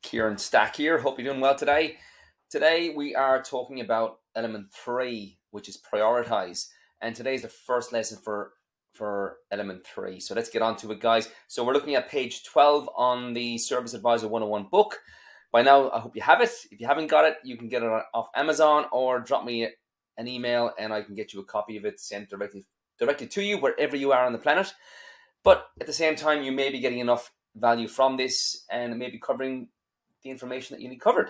Kieran Stack here. Hope you're doing well today. Today we are talking about element 3, which is prioritize. And today's the first lesson for element 3. So let's get on to it, guys. So we're looking at page 12 on the Service Advisor 101 book. By now, I hope you have it. If you haven't got it, you can get it off Amazon or drop me an email and I can get you a copy of it sent directly to you wherever you are on the planet. But at the same time, you may be getting enough value from this and it may be covering the information that you need covered.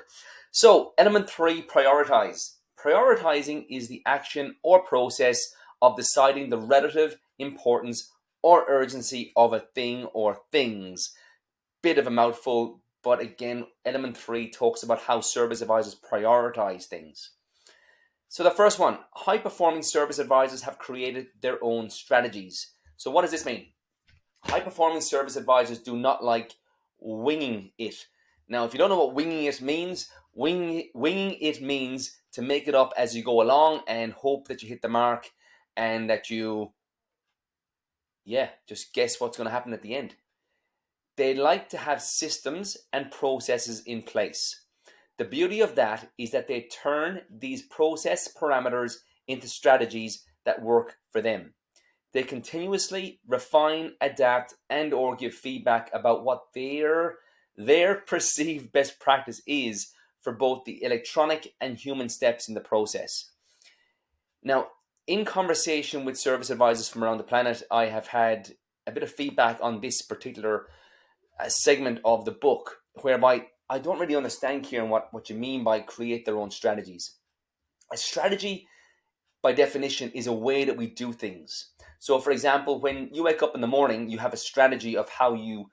So element 3, prioritize. Prioritizing is the action or process of deciding the relative importance or urgency of a thing or things. Bit of a mouthful, but again, element 3 talks about how service advisors prioritize things. So the first one, high-performing service advisors have created their own strategies. So what does this mean? High-performing service advisors do not like winging it. Now, if you don't know what winging it means, winging it means to make it up as you go along and hope that you hit the mark and that you, just guess what's going to happen at the end. They like to have systems and processes in place. The beauty of that is that they turn these process parameters into strategies that work for them. They continuously refine, adapt, and or give feedback about what their perceived best practice is for both the electronic and human steps in the process. Now, in conversation with service advisors from around the planet, I have had a bit of feedback on this particular segment of the book, whereby I don't really understand, Kieran, what you mean by create their own strategies. A strategy, by definition, is a way that we do things. So, for example, when you wake up in the morning, you have a strategy of how you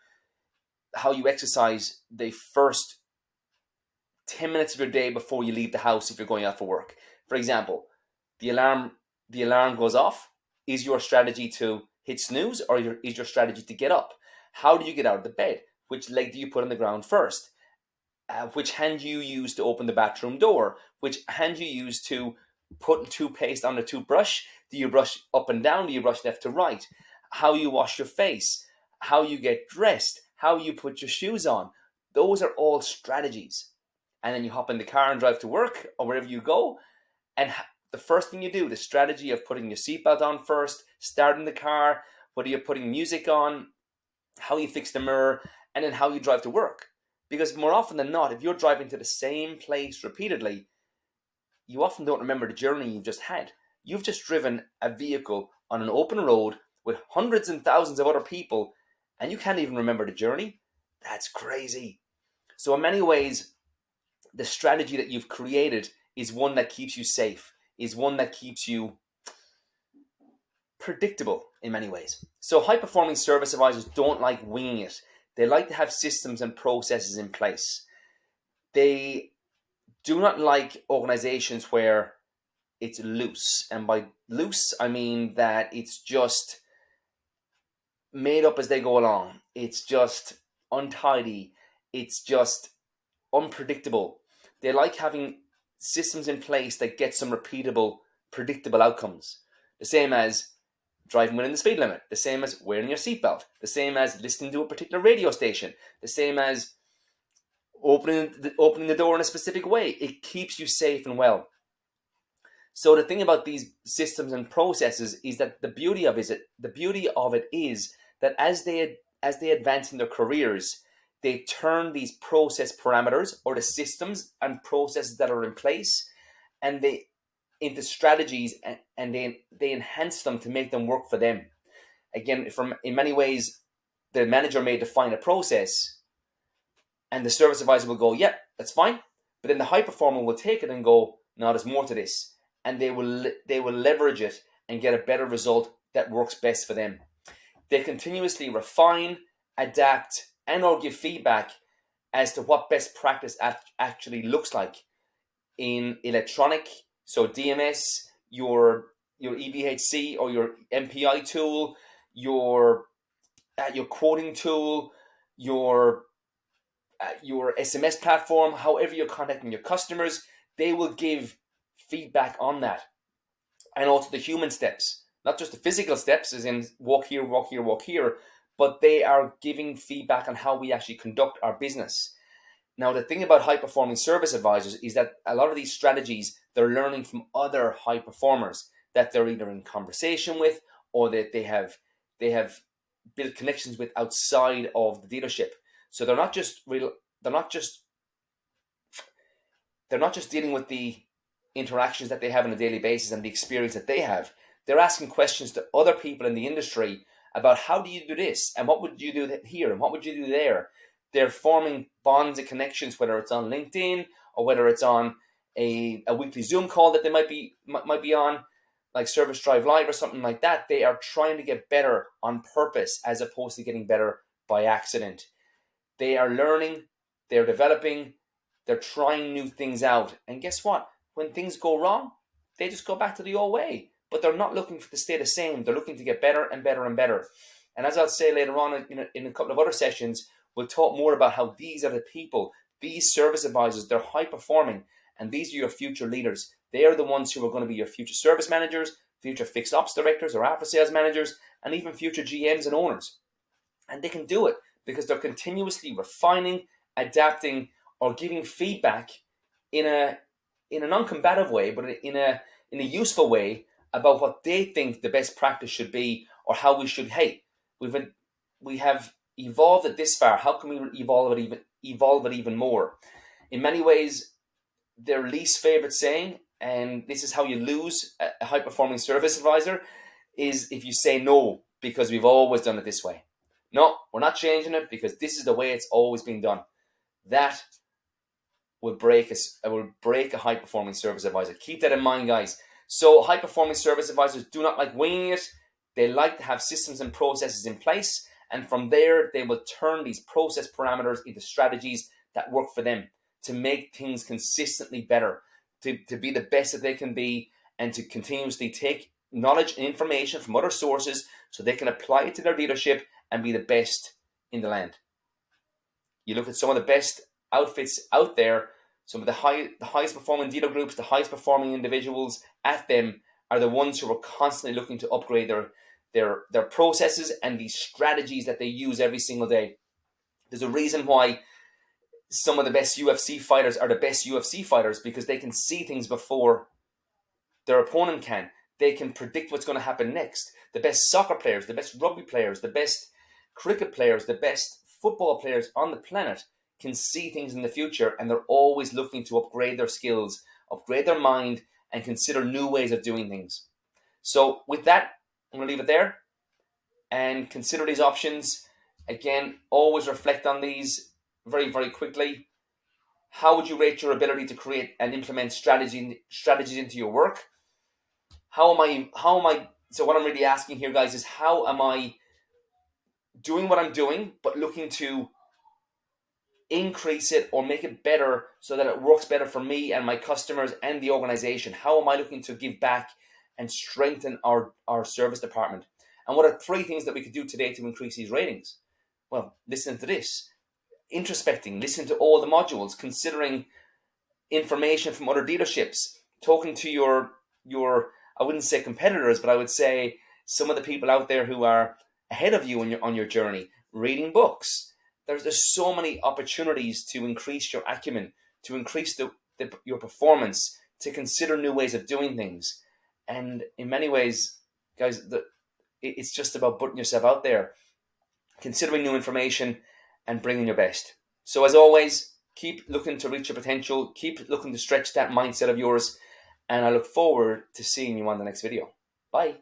exercise the first 10 minutes of your day before you leave the house if you're going out for work. For example, the alarm goes off. Is your strategy to hit snooze, or is your strategy to get up? How do you get out of the bed? Which leg do you put on the ground first? Which hand do you use to open the bathroom door? Which hand do you use to put toothpaste on the toothbrush? Do you brush up and down? Do you brush left to right? How you wash your face? How you get dressed? How you put your shoes on? Those are all strategies. And then you hop in the car and drive to work or wherever you go. And the first thing you do, the strategy of putting your seatbelt on first, starting the car, whether you're putting music on, how you fix the mirror, and then how you drive to work. Because more often than not, if you're driving to the same place repeatedly, you often don't remember the journey you've just had. You've just driven a vehicle on an open road with hundreds and thousands of other people, and you can't even remember the journey. That's crazy. So in many ways, the strategy that you've created is one that keeps you safe, is one that keeps you predictable in many ways. So high-performing service advisors don't like winging it. They like to have systems and processes in place. They do not like organizations where it's loose. And by loose, I mean that it's just made up as they go along. It's just untidy. It's just unpredictable. They like having systems in place that get some repeatable, predictable outcomes. The same as driving within the speed limit, the same as wearing your seatbelt, the same as listening to a particular radio station, the same as opening the door in a specific way. It keeps you safe and well. So the thing about these systems and processes is that the beauty of it is that as they advance in their careers, they turn these process parameters or the systems and processes that are in place, and they into strategies, and they enhance them to make them work for them. Again, in many ways, the manager may define a process, and the service advisor will go, "Yeah, that's fine," but then the high performer will take it and go, "No, there's more to this," and they will leverage it and get a better result that works best for them. They continuously refine, adapt, and or give feedback as to what best practice actually looks like in electronic. So DMS, your EVHC or your MPI tool, your quoting tool, your SMS platform, however you're contacting your customers, they will give feedback on that. And also the human steps, not just the physical steps, as in walk here, walk here, walk here, but they are giving feedback on how we actually conduct our business. Now, the thing about high-performing service advisors is that a lot of these strategies, they're learning from other high performers that they're either in conversation with or that they have built connections with outside of the dealership. So they're not just they're not just dealing with the interactions that they have on a daily basis and the experience that they have. They're asking questions to other people in the industry about how do you do this and what would you do here and what would you do there. They're forming bonds and connections, whether it's on LinkedIn or whether it's on a weekly Zoom call that they might be on, like Service Drive Live or something like that. They are trying to get better on purpose as opposed to getting better by accident. They are learning, they're developing, they're trying new things out. And guess what? When things go wrong, they just go back to the old way. But they're not looking to stay the same. They're looking to get better and better and better. And as I'll say later on in a couple of other sessions, we'll talk more about how these are the people, these service advisors, they're high performing. And these are your future leaders. They are the ones who are going to be your future service managers, future fixed ops directors or after sales managers, and even future GMs and owners. And they can do it because they're continuously refining, adapting, or giving feedback in a non-combative way, but in a useful way about what they think the best practice should be or how we should. Hey, we have evolved it this far. How can we evolve it even more? In many ways, their least favorite saying, and this is how you lose a high-performing service advisor, is if you say no because we've always done it this way. No, we're not changing it because this is the way it's always been done. That will break a high-performing service advisor. Keep that in mind, guys. So high-performing service advisors do not like winging it. They like to have systems and processes in place, and from there, they will turn these process parameters into strategies that work for them to make things consistently better, to be the best that they can be, and to continuously take knowledge and information from other sources so they can apply it to their dealership and be the best in the land. You look at some of the best outfits out there, some of the highest performing dealer groups, the highest performing individuals at them are the ones who are constantly looking to upgrade their processes and the strategies that they use every single day. There's a reason why some of the best UFC fighters are the best UFC fighters, because they can see things before their opponent can. They can predict what's going to happen next. The best soccer players, the best rugby players, the best cricket players, the best football players on the planet can see things in the future, and they're always looking to upgrade their skills, upgrade their mind, and consider new ways of doing things. So with that, I'm going to leave it there and consider these options. Again, always reflect on these very, very quickly. How would you rate your ability to create and implement strategies into your work? So what I'm really asking here, guys, is how am I doing what I'm doing, but looking to increase it or make it better so that it works better for me and my customers and the organization? How am I looking to give back and strengthen our service department? And what are 3 things that we could do today to increase these ratings? Well, listen to this. Introspecting, listen to all the modules, considering information from other dealerships, talking to your I wouldn't say competitors, but I would say some of the people out there who are ahead of you on your journey, reading books. There's so many opportunities to increase your acumen, to increase your performance, to consider new ways of doing things. And in many ways, guys, it's just about putting yourself out there, considering new information, and bringing your best. So as always, keep looking to reach your potential, keep looking to stretch that mindset of yours, and I look forward to seeing you on the next video. Bye.